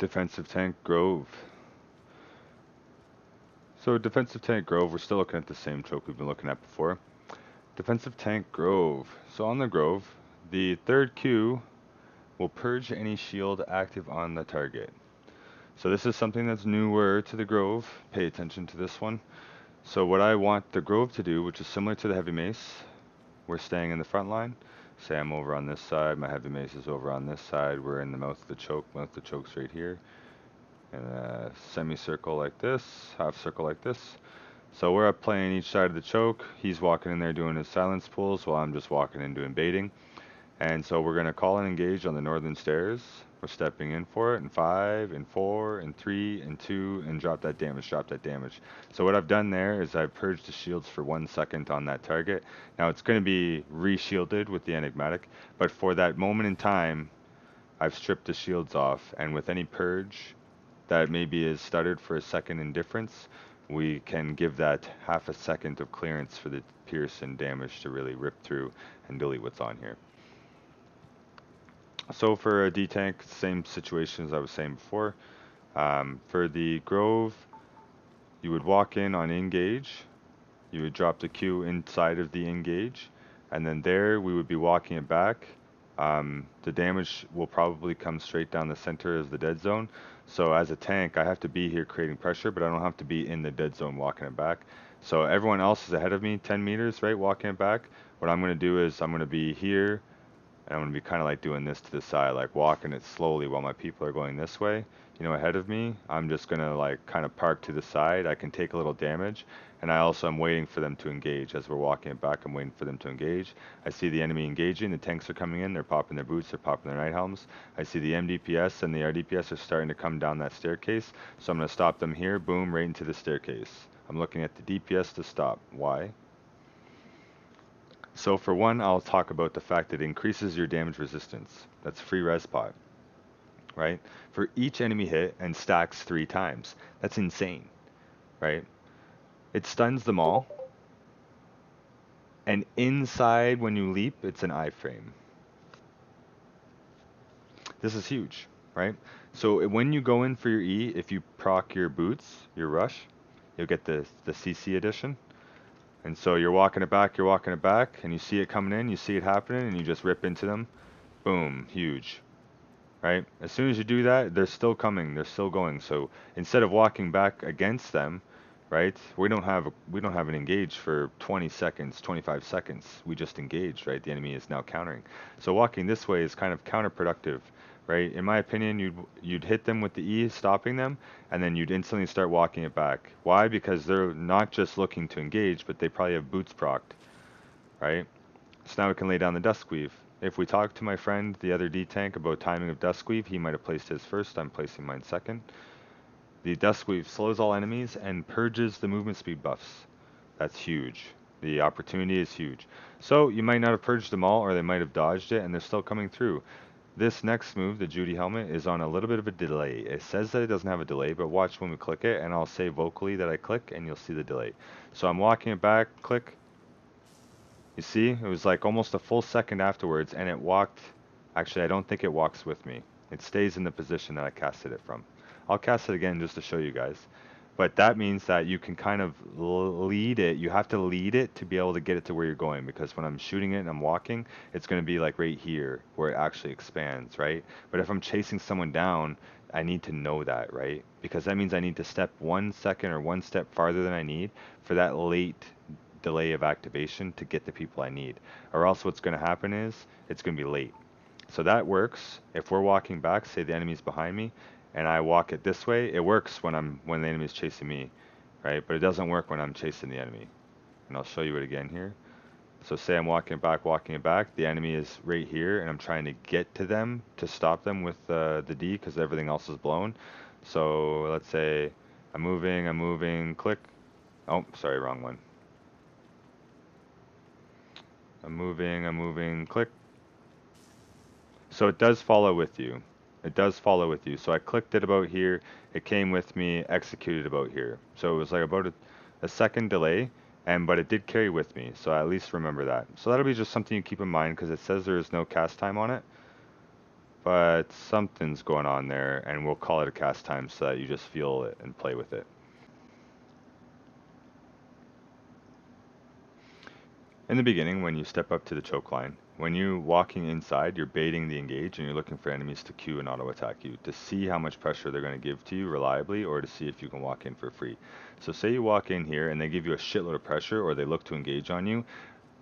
Defensive tank Grove. So defensive tank Grove, we're still looking at the same choke we've been looking at before. Defensive tank Grove. So on the Grove, the third Q will purge any shield active on the target. So this is something that's newer to the Grove. Pay attention to this one. So what I want the Grove to do, which is similar to the Heavy Mace, we're staying in the front line. Say I'm over on this side, my Heavy Mace is over on this side, we're in the mouth of the choke, mouth of the choke's right here. And a semicircle like this, half circle like this. So we're up playing each side of the choke. He's walking in there doing his silence pulls while I'm just walking in doing baiting. And so we're going to call and engage on the northern stairs. We're stepping in for it in 5, in 4, in 3, in 2, and drop that damage, drop that damage. So what I've done there is I've purged the shields for 1 second on that target. Now it's going to be re-shielded with the enigmatic, but for that moment in time, I've stripped the shields off, and with any purge that maybe is stuttered for a second in difference, we can give that half a second of clearance for the pierce and damage to really rip through and delete what's on here. So for a D-tank, same situation as I was saying before. For the Grove, you would walk in on engage, you would drop the Q inside of the engage, and then there we would be walking it back. The damage will probably come straight down the center as the dead zone. So as a tank, I have to be here creating pressure, but I don't have to be in the dead zone walking it back. So everyone else is ahead of me, 10 meters, right, walking it back. What I'm going to do is I'm going to be here, and I'm going to be kind of like doing this to the side, like walking it slowly while my people are going this way, you know, ahead of me. I'm just going to like kind of park to the side. I can take a little damage, and I also am waiting for them to engage. As we're walking it back, I'm waiting for them to engage. I see the enemy engaging, the tanks are coming in, they're popping their boots, they're popping their night helms. I see the MDPS and the RDPS are starting to come down that staircase, so I'm going to stop them here, boom, right into the staircase. I'm looking at the DPS to stop. Why? So for one, I'll talk about the fact that it increases your damage resistance. That's free res pot, right? For each enemy hit and stacks 3 times. That's insane, right? It stuns them all. And inside when you leap, it's an iframe. This is huge, right? So when you go in for your E, if you proc your boots, your rush, you'll get the CC edition. And so you're walking it back, and you see it coming in, you see it happening, and you just rip into them. Boom, huge, right? As soon as you do that, they're still coming, they're still going. So instead of walking back against them, right? We don't have an engage for 20 seconds, 25 seconds. We just engaged, right? The enemy is now countering. So walking this way is kind of counterproductive, right? In my opinion, you'd hit them with the E, stopping them, and then you'd instantly start walking it back. Why? Because they're not just looking to engage, but they probably have boots procced, right? So now we can lay down the Duskweave. If we talk to my friend, the other D-tank, about timing of Duskweave, he might have placed his first, I'm placing mine second. The Duskweave slows all enemies and purges the movement speed buffs. That's huge. The opportunity is huge. So you might not have purged them all, or they might have dodged it, and they're still coming through. This next move, the Judy helmet, is on a little bit of a delay. It says that it doesn't have a delay, but watch when we click it, and I'll say vocally that I click, and you'll see the delay. So I'm walking it back, click. You see, it was like almost a full second afterwards, and it walked. Actually, I don't think it walks with me. It stays in the position that I casted it from. I'll cast it again just to show you guys. But that means that you can kind of lead it. You have to lead it to be able to get it to where you're going, because when I'm shooting it and I'm walking, it's going to be like right here where it actually expands, right? But if I'm chasing someone down, I need to know that, right? Because that means I need to step 1 second or 1 step farther than I need for that late delay of activation to get the people I need. Or else what's going to happen is it's going to be late. So that works. If we're walking back, say the enemy's behind me, and I walk it this way, it works when the enemy's chasing me, right? But it doesn't work when I'm chasing the enemy. And I'll show you it again here. So say I'm walking it back, the enemy is right here, and I'm trying to get to them to stop them with the D because everything else is blown. So let's say I'm moving, click. Oh, sorry, wrong one. I'm moving, click. So it does follow with you. It does follow with you. So I clicked it about here, it came with me, executed about here. So it was like about a second delay, but it did carry with me. So I at least remember that. So that'll be just something you keep in mind, because it says there is no cast time on it. but something's going on there, and we'll call it a cast time so that you just feel it and play with it. In the beginning, when you step up to the choke line, when you're walking inside, you're baiting the engage and you're looking for enemies to queue and auto attack you to see how much pressure they're going to give to you reliably, or to see if you can walk in for free. So say you walk in here and they give you a shitload of pressure, or they look to engage on you,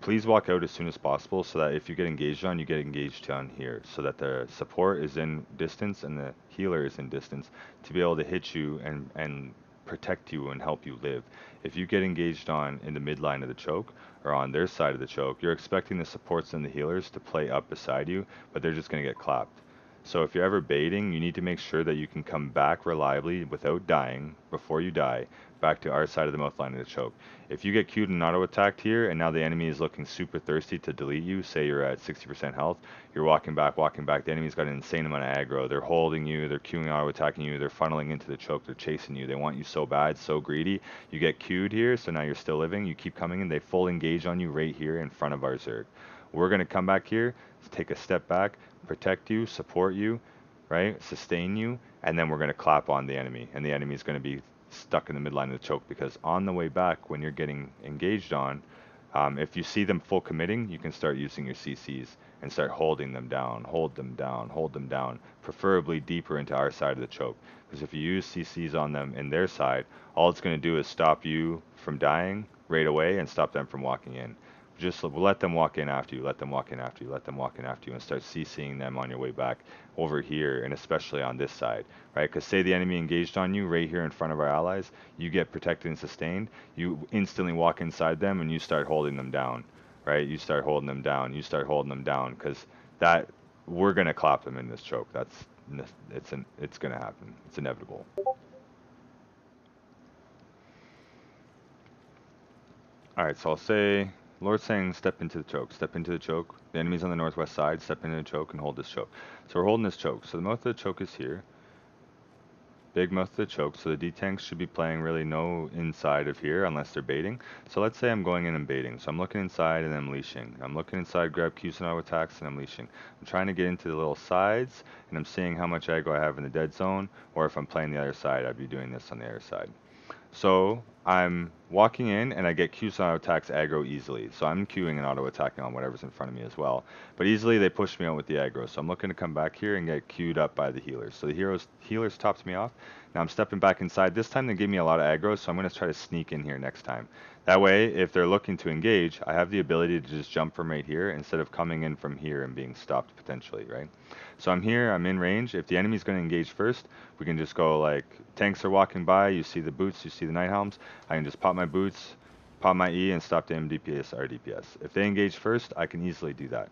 please walk out as soon as possible so that if you get engaged on, you get engaged on here, so that the support is in distance and the healer is in distance to be able to hit you and protect you and help you live. If you get engaged on in the midline of the choke or on their side of the choke, you're expecting the supports and the healers to play up beside you, but they're just going to get clapped. So if you're ever baiting, you need to make sure that you can come back reliably without dying before you die back to our side of the mouth line of the choke. If you get queued and auto attacked here and now the enemy is looking super thirsty to delete you, say you're at 60% health, you're walking back, the enemy's got an insane amount of aggro, they're holding you, they're queuing auto attacking you, they're funneling into the choke, they're chasing you, they want you so bad, so greedy, you get queued here, so now you're still living, you keep coming in, they full engage on you right here in front of our Zerg. We're going to come back here, take a step back, protect you, support you, right, sustain you, and then we're going to clap on the enemy, and the enemy's going to be stuck in the midline of the choke, because on the way back when you're getting engaged on, if you see them full committing, you can start using your CCs and start holding them down, hold them down, hold them down, preferably deeper into our side of the choke. Because if you use CCs on them in their side, all it's going to do is stop you from dying right away and stop them from walking in. Just let them walk in after you, let them walk in after you, let them walk in after you, and start CCing them on your way back over here, and especially on this side, right? Because say the enemy engaged on you right here in front of our allies, you get protected and sustained, you instantly walk inside them and you start holding them down, right? You start holding them down, you start holding them down, because that, we're going to clap them in this choke. It's going to happen. It's inevitable. Alright, so I'll say, Lord's saying step into the choke, step into the choke. The enemy's on the northwest side, step into the choke and hold this choke. So we're holding this choke. So the mouth of the choke is here. Big mouth of the choke, so the D-tanks should be playing really no inside of here unless they're baiting. So let's say I'm going in and baiting. So I'm looking inside and I'm leashing. I'm looking inside, grab Qs and auto attacks, and I'm leashing. I'm trying to get into the little sides, and I'm seeing how much aggro I have in the dead zone, or if I'm playing the other side, I'd be doing this on the other side. So I'm walking in and I get Qs and auto attacks aggro easily. So I'm queuing and auto attacking on whatever's in front of me as well. But easily they push me out with the aggro. So I'm looking to come back here and get queued up by the healers. So the healers tops me off. Now I'm stepping back inside. This time they gave me a lot of aggro, so I'm going to try to sneak in here next time. That way, if they're looking to engage, I have the ability to just jump from right here instead of coming in from here and being stopped potentially, right? So I'm here, I'm in range. If the enemy's going to engage first, we can just go like, tanks are walking by, you see the boots, you see the night helms, I can just pop my boots, pop my E, and stop the MDPS or DPS. If they engage first, I can easily do that.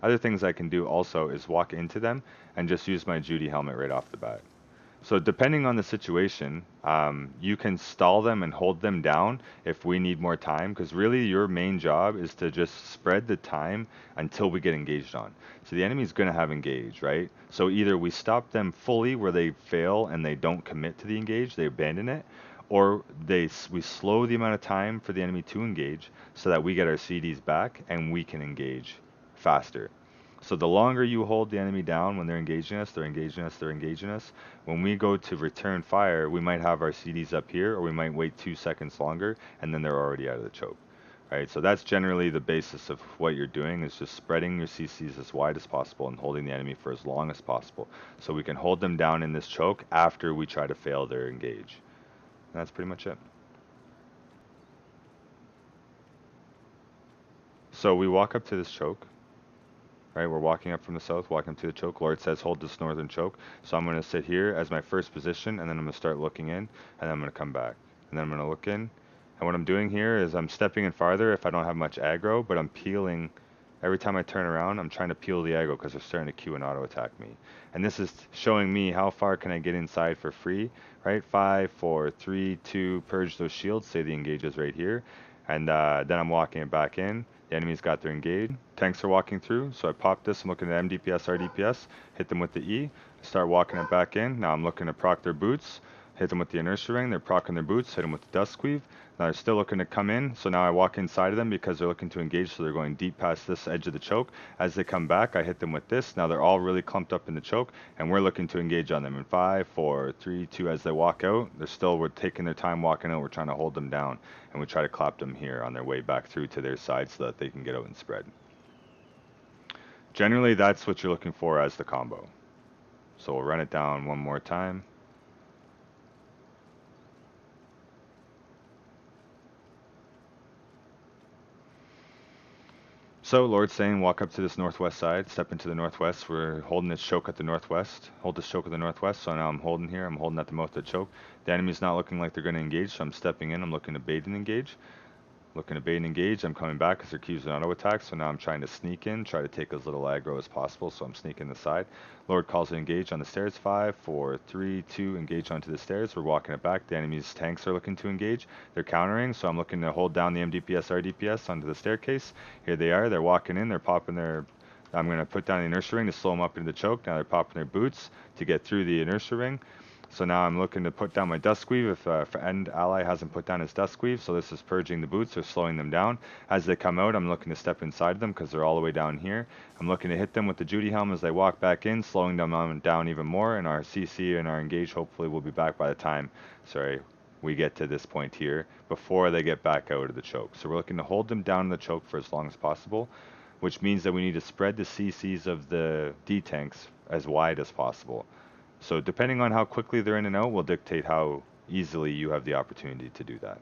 Other things I can do also is walk into them and just use my Judy helmet right off the bat. So depending on the situation, you can stall them and hold them down if we need more time, because really your main job is to just spread the time until we get engaged on. So the enemy's going to have engage, right? So either we stop them fully where they fail and they don't commit to the engage, they abandon it, or we slow the amount of time for the enemy to engage so that we get our CDs back and we can engage faster. So the longer you hold the enemy down when they're engaging us, they're engaging us, they're engaging us. When we go to return fire, we might have our CDs up here, or we might wait 2 seconds longer, and then they're already out of the choke. Right? So that's generally the basis of what you're doing, is just spreading your CCs as wide as possible and holding the enemy for as long as possible. So we can hold them down in this choke after we try to fail their engage. And that's pretty much it. So we walk up to this choke. Right, we're walking up from the south, walking up to the choke. Lord says hold this northern choke. So I'm going to sit here as my first position, and then I'm going to start looking in, and then I'm going to come back. And then I'm going to look in. And what I'm doing here is I'm stepping in farther if I don't have much aggro, but I'm peeling. Every time I turn around, I'm trying to peel the aggro because they're starting to queue and auto attack me. And this is showing me how far can I get inside for free, right? 5, 4, 3, 2, purge those shields, say the engage is right here. And then I'm walking it back in. The enemy's got their engage. Tanks are walking through, so I pop this. I'm looking at MDPS, RDPS, hit them with the E, start walking it back in. Now I'm looking to proc their boots, hit them with the inertia ring, they're procking their boots, hit them with the dust weave. Now they're still looking to come in, so now I walk inside of them because they're looking to engage, so they're going deep past this edge of the choke. As they come back, I hit them with this. Now they're all really clumped up in the choke, and we're looking to engage on them in 5, 4, 3, 2. As they walk out, we're taking their time walking out, we're trying to hold them down, and we try to clap them here on their way back through to their side so that they can get out and spread. Generally, that's what you're looking for as the combo. So we'll run it down one more time. So Lord's saying, walk up to this northwest side, step into the northwest. We're holding this choke at the northwest. Hold this choke at the northwest. So now I'm holding here. I'm holding at the mouth of the choke. The enemy's not looking like they're going to engage, so I'm stepping in. I'm looking to bait and engage. Looking to bait and engage. I'm coming back because their Q's an auto attack, so now I'm trying to sneak in, try to take as little aggro as possible, so I'm sneaking the side. Lord calls to engage on the stairs. 5, 4, 3, 2, engage onto the stairs. We're walking it back. The enemy's tanks are looking to engage. They're countering, so I'm looking to hold down the MDPS, RDPS onto the staircase. Here they are. They're walking in. They're popping their... I'm going to put down the inertia ring to slow them up into the choke. Now they're popping their boots to get through the inertia ring. So now I'm looking to put down my dust weave if end ally hasn't put down his dust weave. So this is purging the boots or slowing them down. As they come out, I'm looking to step inside them because they're all the way down here. I'm looking to hit them with the Judy helm as they walk back in, slowing them down even more. And our CC and our engage hopefully will be back by the time, we get to this point here before they get back out of the choke. So we're looking to hold them down in the choke for as long as possible, which means that we need to spread the CCs of the D tanks as wide as possible. So depending on how quickly they're in and out will dictate how easily you have the opportunity to do that.